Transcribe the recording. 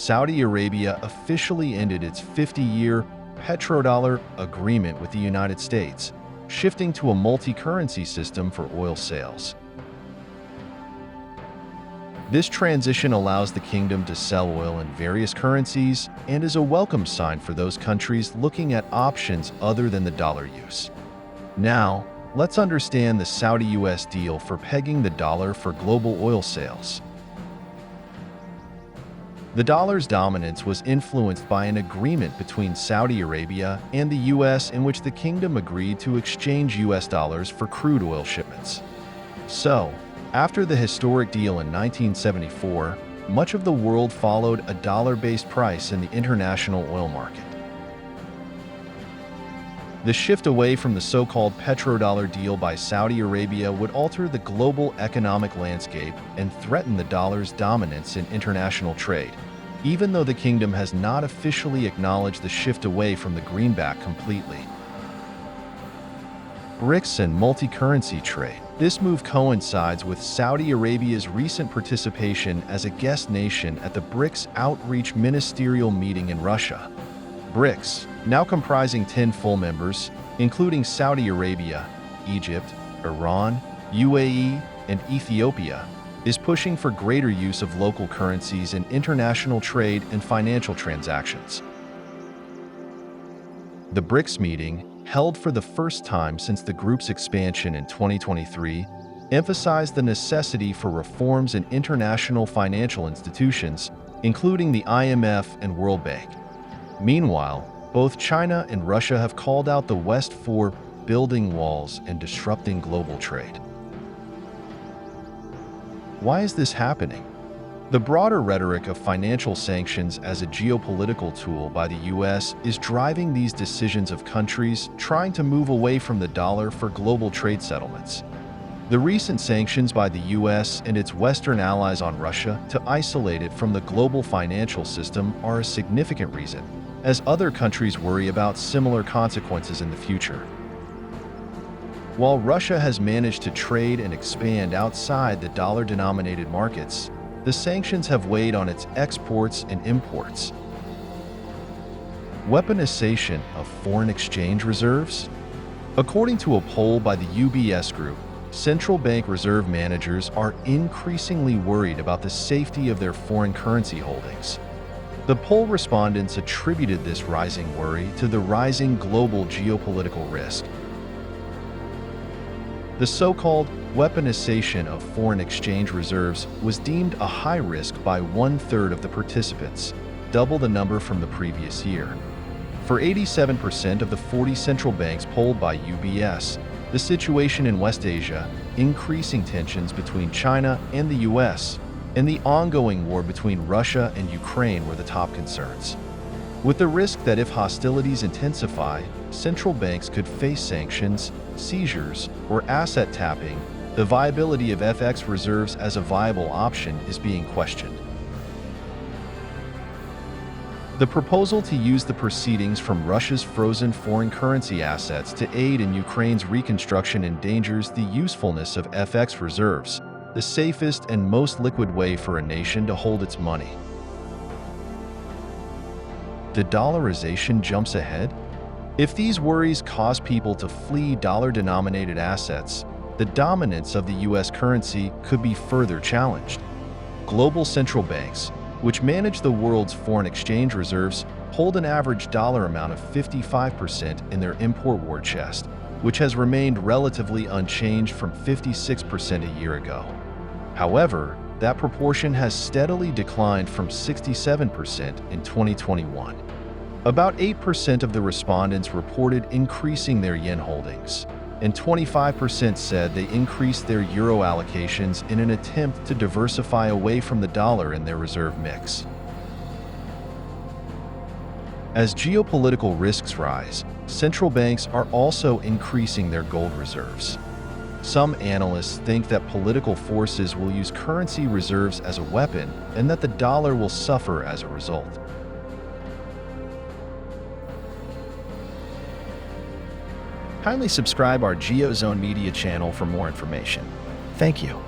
Saudi Arabia officially ended its 50-year Petrodollar agreement with the United States, shifting to a multi-currency system for oil sales. This transition allows the kingdom to sell oil in various currencies and is a welcome sign for those countries looking at options other than the dollar use. Now, let's understand the Saudi-US deal for pegging the dollar for global oil sales. The dollar's dominance was influenced by an agreement between Saudi Arabia and the US in which the kingdom agreed to exchange US dollars for crude oil shipments. So, after the historic deal in 1974, much of the world followed a dollar-based price in the international oil market. The shift away from the so-called petrodollar deal by Saudi Arabia would alter the global economic landscape and threaten the dollar's dominance in international trade, even though the kingdom has not officially acknowledged the shift away from the greenback completely. BRICS and multi-currency trade. This move coincides with Saudi Arabia's recent participation as a guest nation at the BRICS Outreach Ministerial Meeting in Russia. BRICS, now comprising 10 full members, including Saudi Arabia, Egypt, Iran, UAE, and Ethiopia, is pushing for greater use of local currencies in international trade and financial transactions. The BRICS meeting, held for the first time since the group's expansion in 2023, emphasized the necessity for reforms in international financial institutions, including the IMF and World Bank. Meanwhile, both China and Russia have called out the West for building walls and disrupting global trade. Why is this happening? The broader rhetoric of financial sanctions as a geopolitical tool by the US is driving these decisions of countries trying to move away from the dollar for global trade settlements. The recent sanctions by the US and its Western allies on Russia to isolate it from the global financial system are a significant reason, as other countries worry about similar consequences in the future. While Russia has managed to trade and expand outside the dollar-denominated markets, the sanctions have weighed on its exports and imports. Weaponization of foreign exchange reserves? According to a poll by the UBS Group, central bank reserve managers are increasingly worried about the safety of their foreign currency holdings. The poll respondents attributed this rising worry to the rising global geopolitical risk. The so-called weaponization of foreign exchange reserves was deemed a high risk by 1/3 of the participants, double the number from the previous year. For 87% of the 40 central banks polled by UBS, the situation in West Asia, increasing tensions between China and the US, and the ongoing war between Russia and Ukraine were the top concerns. With the risk that if hostilities intensify, central banks could face sanctions, seizures, or asset tapping, the viability of FX reserves as a viable option is being questioned. The proposal to use the proceedings from Russia's frozen foreign currency assets to aid in Ukraine's reconstruction endangers the usefulness of FX reserves, the safest and most liquid way for a nation to hold its money. The dollarization jumps ahead? If these worries cause people to flee dollar-denominated assets, the dominance of the US currency could be further challenged. Global central banks, which manage the world's foreign exchange reserves, hold an average dollar amount of 55% in their import war chest, which has remained relatively unchanged from 56% a year ago. However, that proportion has steadily declined from 67% in 2021. About 8% of the respondents reported increasing their yen holdings, and 25% said they increased their euro allocations in an attempt to diversify away from the dollar in their reserve mix. As geopolitical risks rise, central banks are also increasing their gold reserves. Some analysts think that political forces will use currency reserves as a weapon and that the dollar will suffer as a result. Kindly subscribe our GeoZone Media channel for more information. Thank you.